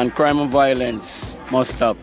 And crime and violence must stop.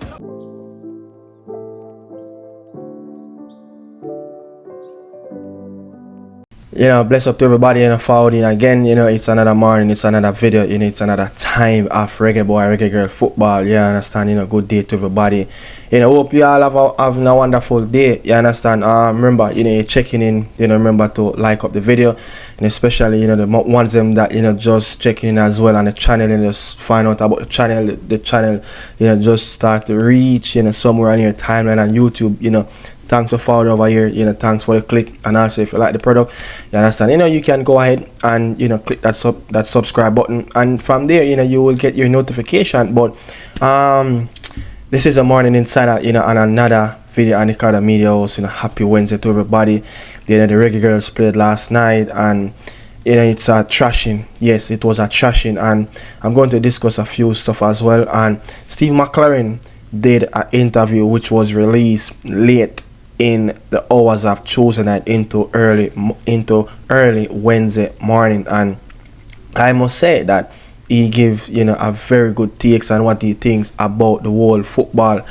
Bless up to everybody followed in again. It's another morning, it's another video, it's another time of reggae boy, reggae girl football. You understand? Good day to everybody. Hope you all have a wonderful day. You understand? Remember, you're checking in, remember to like up the video, and especially, the ones them that, just checking in as well on the channel and just find out about the channel, just start to reach, somewhere on your timeline on YouTube, Thanks for following over here, thanks for the click, and also if you like the product, you understand, you can go ahead and click that subscribe button, and from there, you will get your notification. But this is a morning insider, on another video on Nicardo Media House. Happy Wednesday to everybody. The Reggae Girlz played last night, and it's a trashing. Yes, it was a trashing, and I'm going to discuss a few stuff as well. And Steve McLaren did an interview which was released late in the hours of Tuesday night into early Wednesday morning, and I must say that he gives a very good takes on what he thinks about the whole football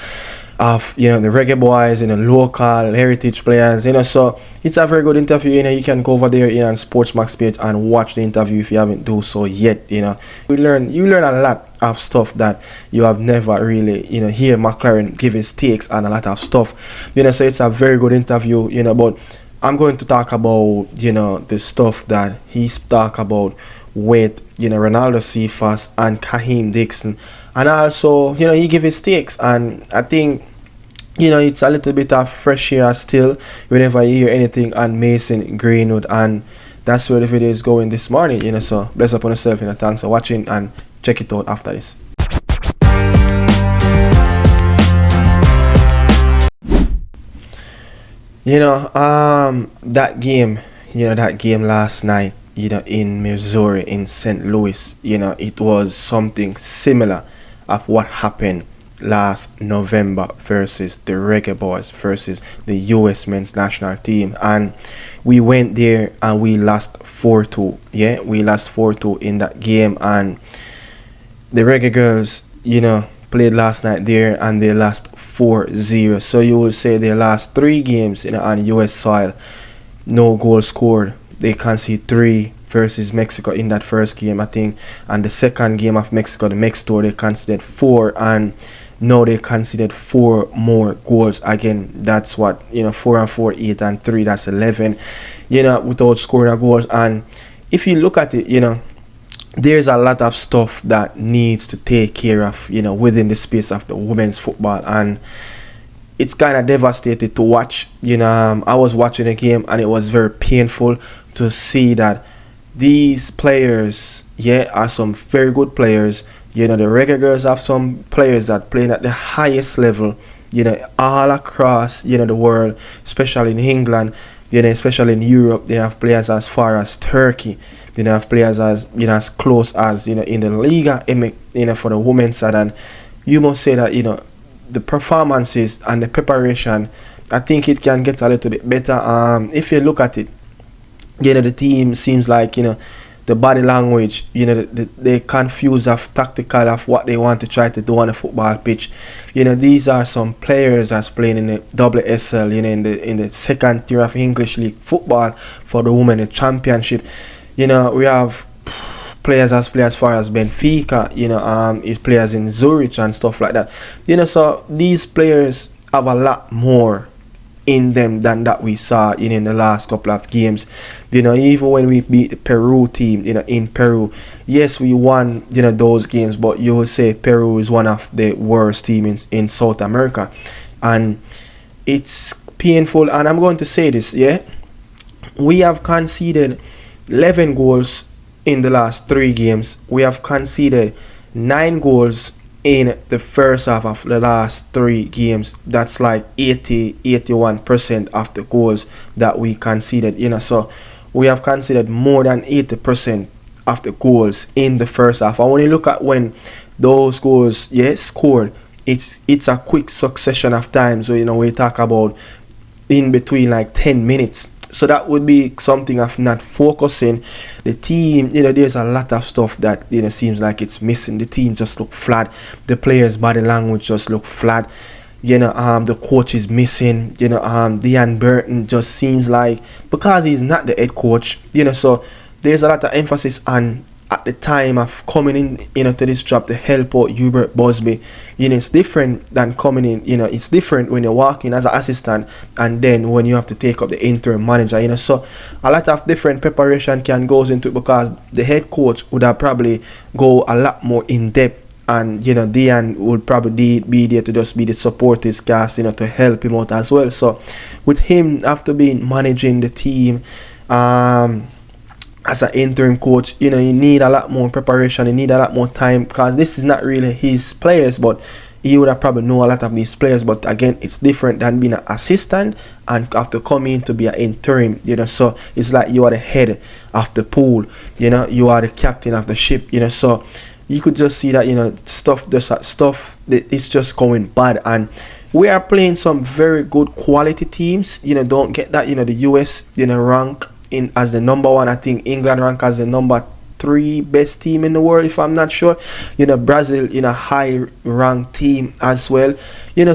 of the reggae boys, local heritage players, so it's a very good interview. You can go over there on Sportsmax page and watch the interview if you haven't do so yet. You learn a lot of stuff that you have never really hear McLaren give his takes on a lot of stuff, so it's a very good interview. But I'm going to talk about the stuff that he's talk about with Ronaldo, CEPHAS and DIXON, and also he give his takes, and I think it's a little bit of fresh air still whenever you hear anything on Mason Greenwood, and that's where the video is going this morning. So bless up on yourself, thanks for watching, and check it out after this. That game last night, in Missouri, in St. Louis, it was something similar of what happened last November versus the Reggae Boys versus the US men's national team, and we went there and we lost 4-2. We lost 4-2 in that game, and the Reggae Girlz played last night there and they lost 4-0. So you will say their last 3 games on US soil, no goals scored. They conceded 3 versus Mexico in that first game, I think, and the second game of Mexico, the next door, they conceded 4, and now they conceded 4 more goals. Again, that's what 4 and 4, 8 and 3, that's 11, without scoring a goals. And if you look at it, there's a lot of stuff that needs to take care of within the space of the women's football, and it's kind of devastated to watch. I was watching the game and it was very painful to see that these players are some very good players. The Reggae Girlz have some players that playing at the highest level, all across the world, especially in England, especially in Europe. They have players as far as Turkey. They have players as as close as in the Liga, for the women's side. And you must say that the performances and the preparation, I think it can get a little bit better. If you look at it, the team seems like the body language, they confuse of tactical of what they want to try to do on a football pitch. These are some players that's playing in the WSL, in the second tier of English League football for the women, the championship. We have players as far as Benfica, is players in Zurich and stuff like that. So these players have a lot more in them than that we saw in the last couple of games. Even when we beat the Peru team, in Peru, yes, we won those games, but you will say Peru is one of the worst teams in South America, and it's painful. And I'm going to say this, we have conceded 11 goals in the last 3 games. We have conceded 9 goals in the first half of the last 3 games. That's like 81% of the goals that we conceded. So we have conceded more than 80% of the goals in the first half. And when you look at when those goals scored, it's a quick succession of time. So we talk about in between like 10 minutes. So that would be something of not focusing. The team, there's a lot of stuff that, seems like it's missing. The team just look flat. The players' body language just look flat. The coach is missing. Dean Burton just seems like, because he's not the head coach, so there's a lot of emphasis on, at the time of coming in, to this job to help out Hubert Busby. It's different than coming in, it's different when you walk in as an assistant and then when you have to take up the interim manager, so a lot of different preparation can goes into it, because the head coach would have probably go a lot more in depth, and Dean would probably be there to just be the supportive cast, to help him out as well. So with him after being managing the team, as an interim coach, you need a lot more preparation, you need a lot more time, because this is not really his players, but he would have probably know a lot of these players. But again, it's different than being an assistant and after coming to be an interim, so it's like you are the head of the pool, you are the captain of the ship, so you could just see that, it's just going bad. And we are playing some very good quality teams, don't get that, the US, rank in as the number one. I think England rank as the number 3 best team in the world, if I'm not sure. Brazil in a high ranked team as well.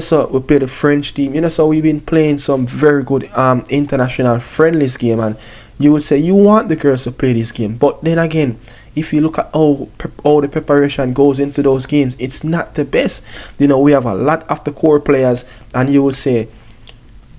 So we play the French team. So we've been playing some very good international friendlies game, and you would say you want the girls to play this game. But then again, if you look at how the preparation goes into those games, it's not the best. We have a lot of the core players, and you would say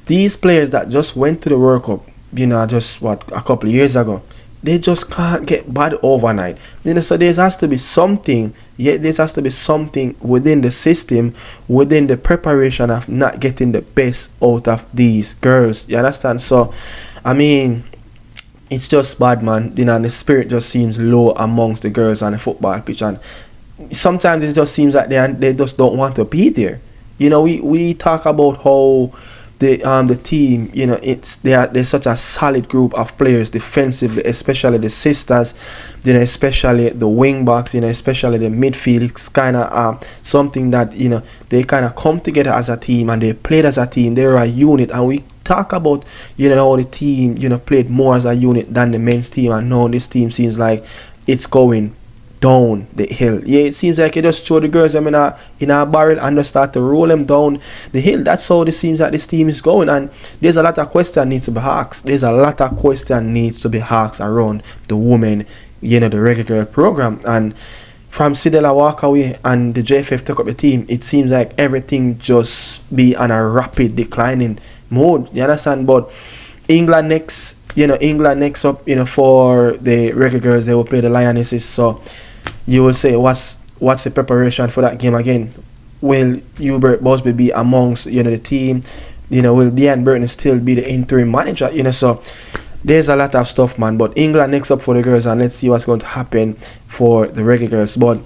these players that just went to the World Cup, just a couple of years ago, they just can't get bad overnight. So there has to be something. There has to be something within the system, within the preparation of not getting the best out of these girls. You understand? So, I mean, it's just bad, man. And the spirit just seems low amongst the girls on the football pitch, and sometimes it just seems like they just don't want to be there. We talk about how the team, they're such a solid group of players defensively, especially the sisters, especially the wing backs, especially the midfield. It's kind of something that they kind of come together as a team, and they played as a team. They're a unit, and we talk about how the team played more as a unit than the men's team, and now this team seems like it's going down the hill. It seems like you just throw the girls in a barrel and just start to roll them down the hill. That's how it seems like this team is going, and there's a lot of question needs to be asked. There's a lot of question needs to be asked around the women, the Reggae Girl program. And from Sidela walk away and the JFF took up the team, it seems like everything just be on a rapid declining mode. You understand? But England next up, for the Reggae Girls, they will play the Lionesses. So you will say, what's the preparation for that game again? Will Hubert Busby be amongst the team? Will Dean Burton still be the interim manager? So there's a lot of stuff, man. But England next up for the girls, and let's see what's going to happen for the Reggae Girls. But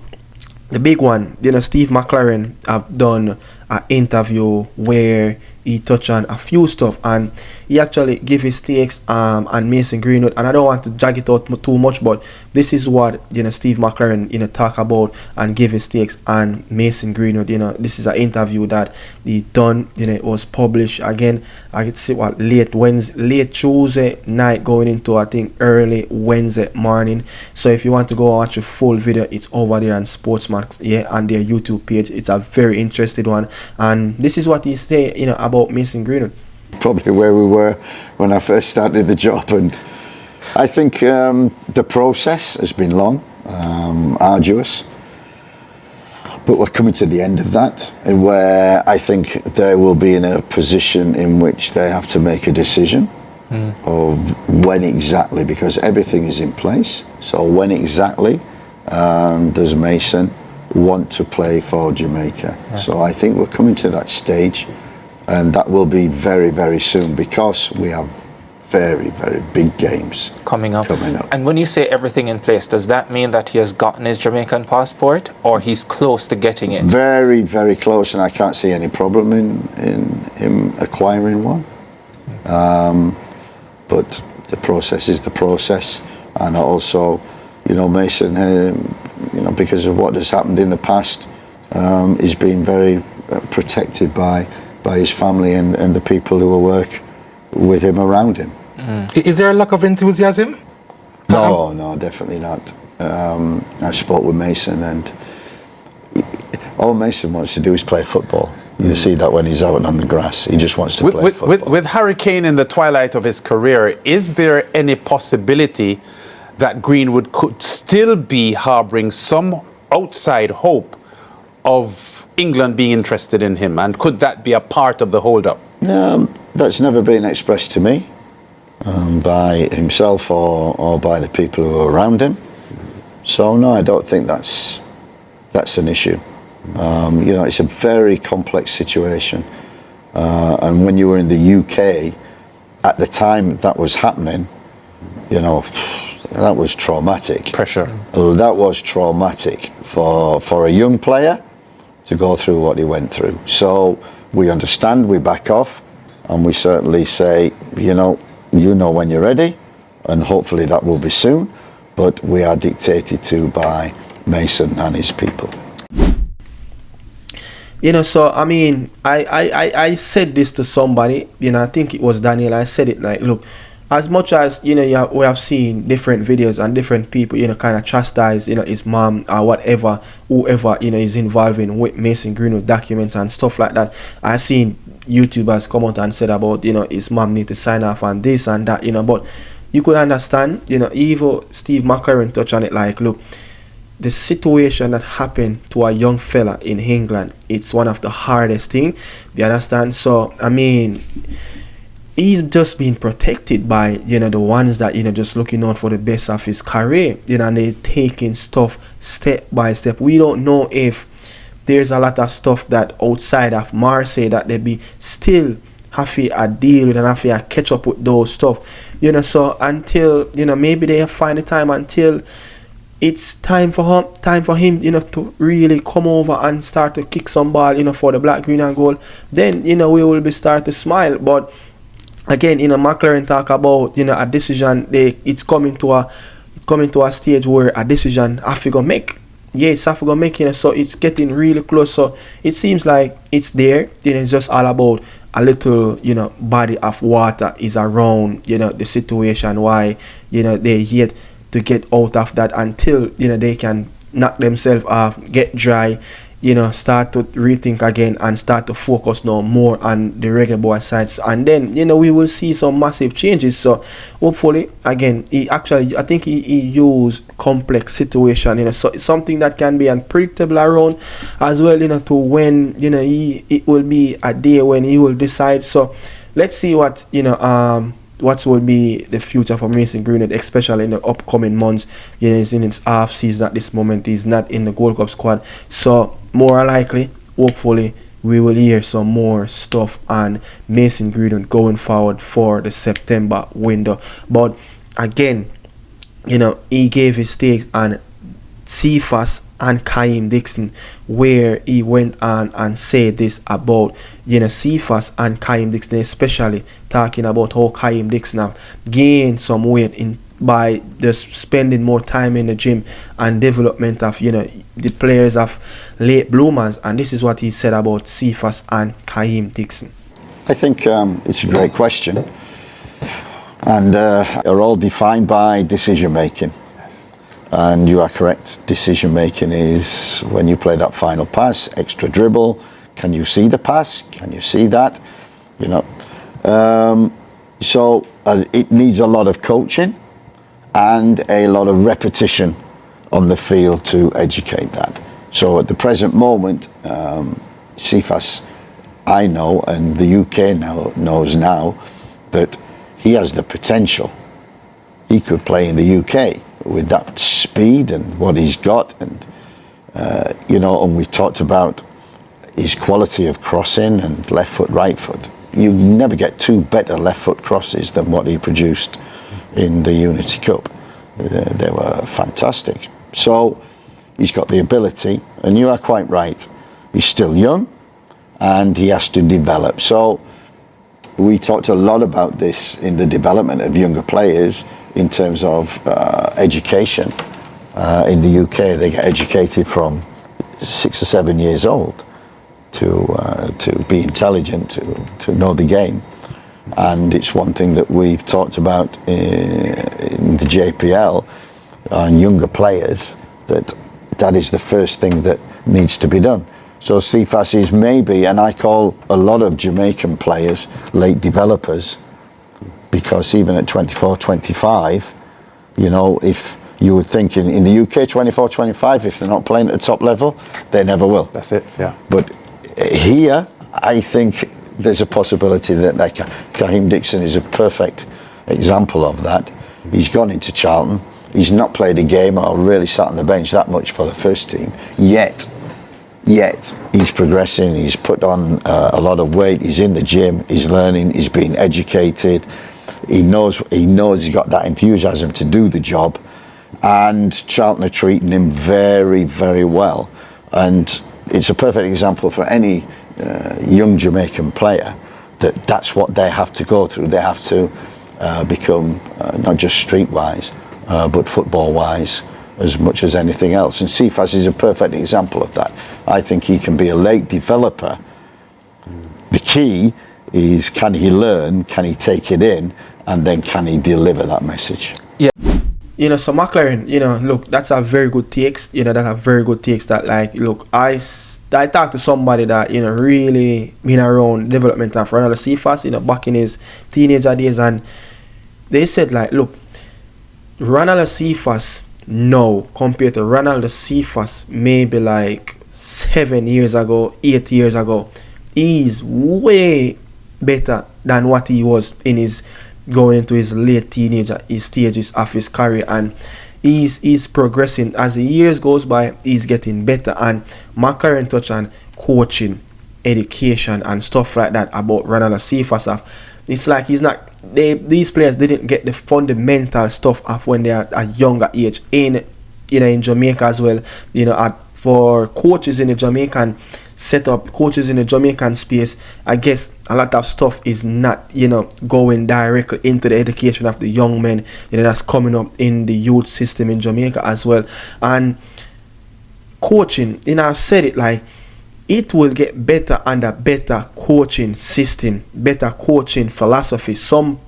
the big one, Steve McCLAREN have done an interview where he touched on a few stuff, and he actually gave his takes on Mason Greenwood. And I don't want to drag it out too much, but this is what Steve McCLAREN talk about and give his takes on Mason Greenwood. This is an interview that he done. It was published again. I could see late Tuesday night going into I think early Wednesday morning. So if you want to go and watch the full video, it's over there on Sportsmax, on their YouTube page. It's a very interesting one, and this is what he say about Mason Greenwood. Probably where we were when I first started the job, and I think the process has been long, arduous, but we're coming to the end of that, and where I think they will be in a position in which they have to make a decision of when exactly, because everything is in place. So when exactly does Mason want to play for Jamaica? So I think we're coming to that stage, and that will be very, very soon, because we have very, very big games coming up. And when you say everything in place, does that mean that he has gotten his Jamaican passport, or he's close to getting it? Very, very close, and I can't see any problem in him acquiring one. But the process is the process, and also, Mason, because of what has happened in the past, he's been very protected by his family and the people who will work with him around him. Is there a lack of enthusiasm? No, definitely not. I spoke with Mason, and all Mason wants to do is play football. You see that when he's out on the grass. He just wants to play football. With Harry Kane in the twilight of his career, is there any possibility that Greenwood could still be harboring some outside hope of England being interested in him? And could that be a part of the hold-up? That's never been expressed to me by himself or by the people who are around him. So no, I don't think that's an issue. It's a very complex situation. And when you were in the UK, at the time that was happening, that was traumatic. Pressure. That was traumatic for a young player to go through what he went through. So we understand, we back off, and we certainly say, you know when you're ready, and hopefully that will be soon, but we are dictated to by Mason and his people. So I mean, I said this to somebody, I think it was Daniel. I said it like, look, as much as we have seen different videos and different people kind of chastise his mom or whatever, whoever is involved in with Mason Greenwood documents and stuff like that. I've seen YouTubers come out and said about his mom need to sign off on this and that, but you could understand, even Steve McCLAREN touched on it, like, look, the situation that happened to a young fella in England, it's one of the hardest thing, you understand? So I mean, he's just being protected by the ones that just looking out for the best of his career, and they taking stuff step by step. We don't know if there's a lot of stuff that outside of Marseille that they be still have to deal with and have to catch up with those stuff, so until maybe they find the time until it's time for him to really come over and start to kick some ball for the black, green and gold, then we will be start to smile. But again, McCLAREN talk about a decision. It's coming to a stage where a decision have to go make. Yeah, it's have to go make. So it's getting really close. So it seems like it's there. It's just all about a little body of water is around the situation. Why they yet to get out of that until they can knock themselves off, get dry, start to rethink again and start to focus now more on the Reggae Boy sides, and then we will see some massive changes. So hopefully, again, I think he used complex situation, so it's something that can be unpredictable around as well, to when it will be a day when he will decide. So let's see what what will be the future for Mason Greenwood, especially in the upcoming months. He's in his half season at this moment. He's not in the Gold Cup squad. So more likely, hopefully, we will hear some more stuff on Mason Greenwood going forward for the September window. But again, he gave his takes on CEPHAS and Kaim Dixon, where he went on and said this about CEPHAS and Kaim Dixon, especially talking about how Kaim Dixon have gained some weight by just spending more time in the gym and development of the players of late bloomers. And this is what he said about CEPHAS and Kaim Dixon. I think it's a great question, and are all defined by decision making. And you are correct. Decision making is when you play that final pass, extra dribble. Can you see the pass? Can you see that? So it needs a lot of coaching and a lot of repetition on the field to educate that. So at the present moment, CEPHAS, I know, and the UK knows now, that he has the potential. He could play in the UK with that speed and what he's got, and and we've talked about his quality of crossing and left foot, right foot. You never get two better left foot crosses than what he produced in the Unity Cup. They were fantastic. So he's got the ability, and you are quite right. He's still young, and he has to develop. So we talked a lot about this in the development of younger players. In terms of education, in the UK, they get educated from 6 or 7 years old to be intelligent, to know the game. And it's one thing that we've talked about in the JPL on younger players, that is the first thing that needs to be done. So CEPHAS is maybe, and I call a lot of Jamaican players late developers, because even at 24, 25, you know, if you would think in the UK, 24, 25, if they're not playing at the top level, they never will. That's it, yeah. But here, I think there's a possibility that Kaheem Dixon is a perfect example of that. He's gone into Charlton. He's not played a game or really sat on the bench that much for the first team. Yet he's progressing. He's put on a lot of weight. He's in the gym. He's learning. He's being educated. He knows he's got that enthusiasm to do the job. And Charlton are treating him very, very well. And it's a perfect example for any young Jamaican player that's what they have to go through. They have to become not just streetwise, but football-wise as much as anything else. And CEPHAS is a perfect example of that. I think he can be a late developer. The key is, can he learn, can he take it in, and then can he deliver that message? Yeah. You know, so McLaren, you know, look, that's a very good takes. You know, that's a very good takes that, like, look, I talked to somebody that, you know, really been around developmental for another CEPHAS, you know, back in his teenager days, and they said, like, look, Ronaldo CEPHAS now compared to Ronaldo CEPHAS maybe like 7 years ago, 8 years ago, he's way better than what he was in his going into his late teenager, his stages of his career, and he's progressing as the years goes by. He's getting better. And McCLAREN touch on coaching, education, and stuff like that about Ronaldo CEPHAS. It's like he's not. These players didn't get the fundamental stuff of when they are at younger age in Jamaica as well. You know, for coaches in the Jamaican setup, coaches in the Jamaican space, I guess a lot of stuff is not, you know, going directly into the education of the young men, you know, that's coming up in the youth system in Jamaica as well. And coaching, you know, I said it, like, it will get better under better coaching system, better coaching philosophy. Some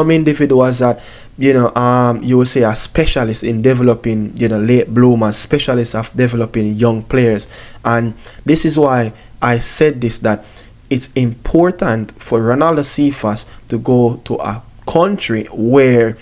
individuals that, you know, you will say are specialists in developing, you know, late bloomers, specialists of developing young players. And this is why I said this, that it's important for Ronaldo CEPHAS to go to a country where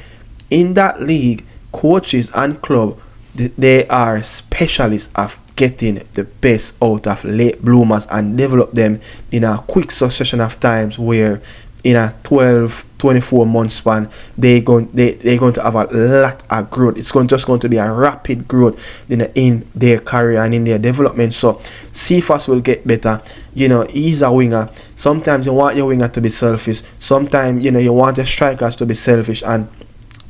in that league, coaches and club, they are specialists of getting the best out of late bloomers and develop them in a quick succession of times, where in a 12-24 month span they're going to have a lot of growth. It's just going to be a rapid growth in their career and in their development. So CEPHAS will get better. You know, he's a winger. Sometimes you want your winger to be selfish. Sometimes, you know, you want your strikers to be selfish, and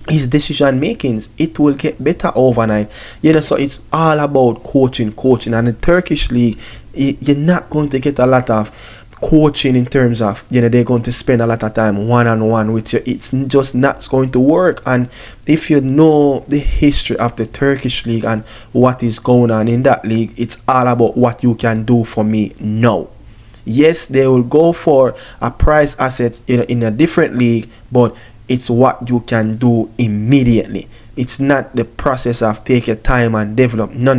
his decision makings, it will get better overnight. You know, so it's all about coaching. And the Turkish league, you're not going to get a lot of coaching in terms of, you know, they're going to spend a lot of time one-on-one with you. It's just not going to work. And if you know the history of the Turkish league and what is going on in that league, it's all about what you can do for me now. Yes, they will go for a prize asset, you know, in a different league, but it's what you can do immediately. It's not the process of take your time and develop. No.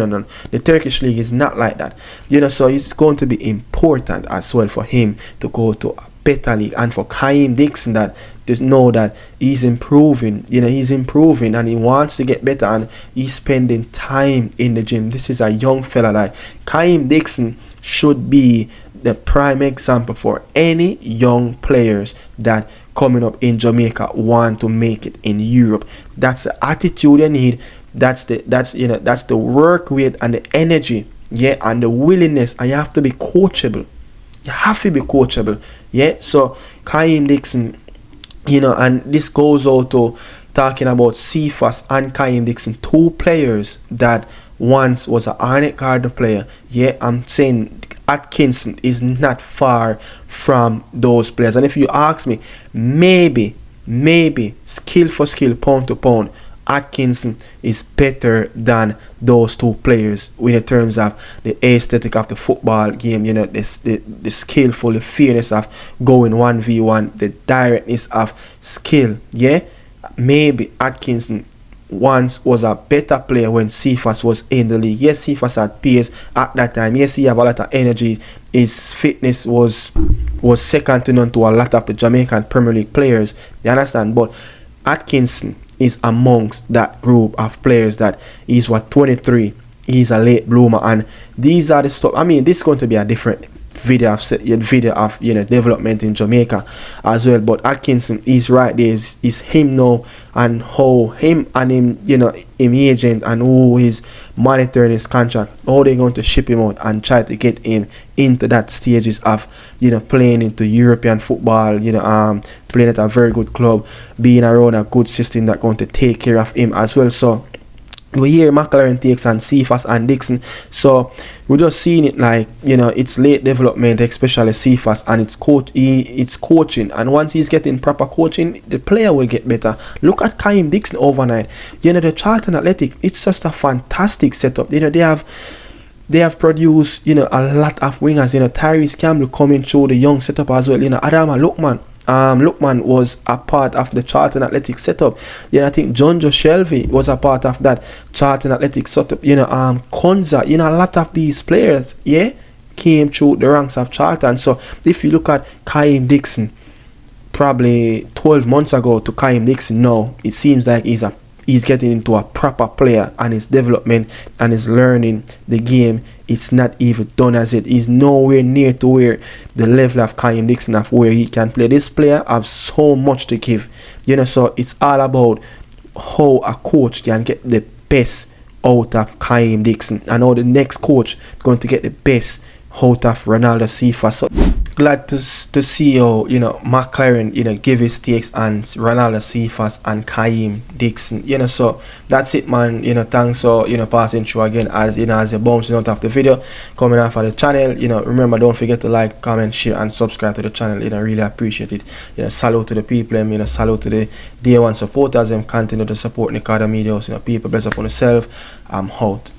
The Turkish league is not like that. You know, so it's going to be important as well for him to go to a better league, and for Kaheem Dixon that to know that he's improving. You know, he's improving and he wants to get better, and he's spending time in the gym. This is a young fella. Like Kaheem Dixon should be the prime example for any young players that coming up in Jamaica want to make it in Europe. That's the attitude you need. That's the work rate and the energy, yeah, and the willingness. And you have to be coachable. Yeah. So Kaheem Dixon, you know, and this goes out to talking about CEPHAS and Kaheem Dixon, two players that once was an Nicardo player. Yeah, I'm saying Atkinson is not far from those players. And if you ask me, maybe skill for skill, pound to pound, Atkinson is better than those two players in terms of the aesthetic of the football game, you know, the skillful, the fairness of going 1v1, the directness of skill. Yeah, maybe Atkinson once was a better player when CEPHAS was in the league. Yes, CEPHAS had pace at that time. Yes, he had a lot of energy. His fitness was second to none to a lot of the Jamaican Premier League players. You understand? But Atkinson is amongst that group of players that he's 23. He's a late bloomer, and these are the stuff. I mean, this is going to be a different video of you know, development in Jamaica as well. But Atkinson is right there. Is him now, and how him and him, you know, him agent and who is monitoring his contract, how they going to ship him out and try to get him into that stages of, you know, playing into European football, you know, playing at a very good club, being around a good system that going to take care of him as well. So we hear McLaren takes on CEPHAS and DIXON, so we're just seeing it like, you know, it's late development, especially CEPHAS, and it's coaching, and once he's getting proper coaching, the player will get better. Look at DIXON overnight. You know, the Charlton Athletic, it's just a fantastic setup. You know, they have produced, you know, a lot of wingers. You know, Tyrese Campbell coming through the young setup as well. You know, Adama Lookman was a part of the Charlton Athletic setup. You know, I think John Joe Shelby was a part of that Charlton Athletic setup. You know, Konza, you know, a lot of these players, yeah, came through the ranks of Charlton. So if you look at DIXON, probably 12 months ago to DIXON now, it seems like he's getting into a proper player, and his development and his learning the game, it's not even done as it is. Nowhere near to where the level of DIXON of where he can play. This player have so much to give, you know. So it's all about how a coach can get the best out of DIXON, and how the next coach going to get the best out of Ronaldo CEPHAS. So glad to see how, you know, McLaren, you know, give his takes on Ronaldo CEPHAS and DIXON, you know. So that's it, man. You know, thanks for, you know, passing through again as, you know, as you're bouncing out of the video, coming off of the channel. You know, remember, don't forget to like, comment, share and subscribe to the channel. You know, really appreciate it. You know, salute to the people, you know, salute to the day one supporters, and continue to support Nicardo Media House. You know, people, bless upon yourself. I'm out.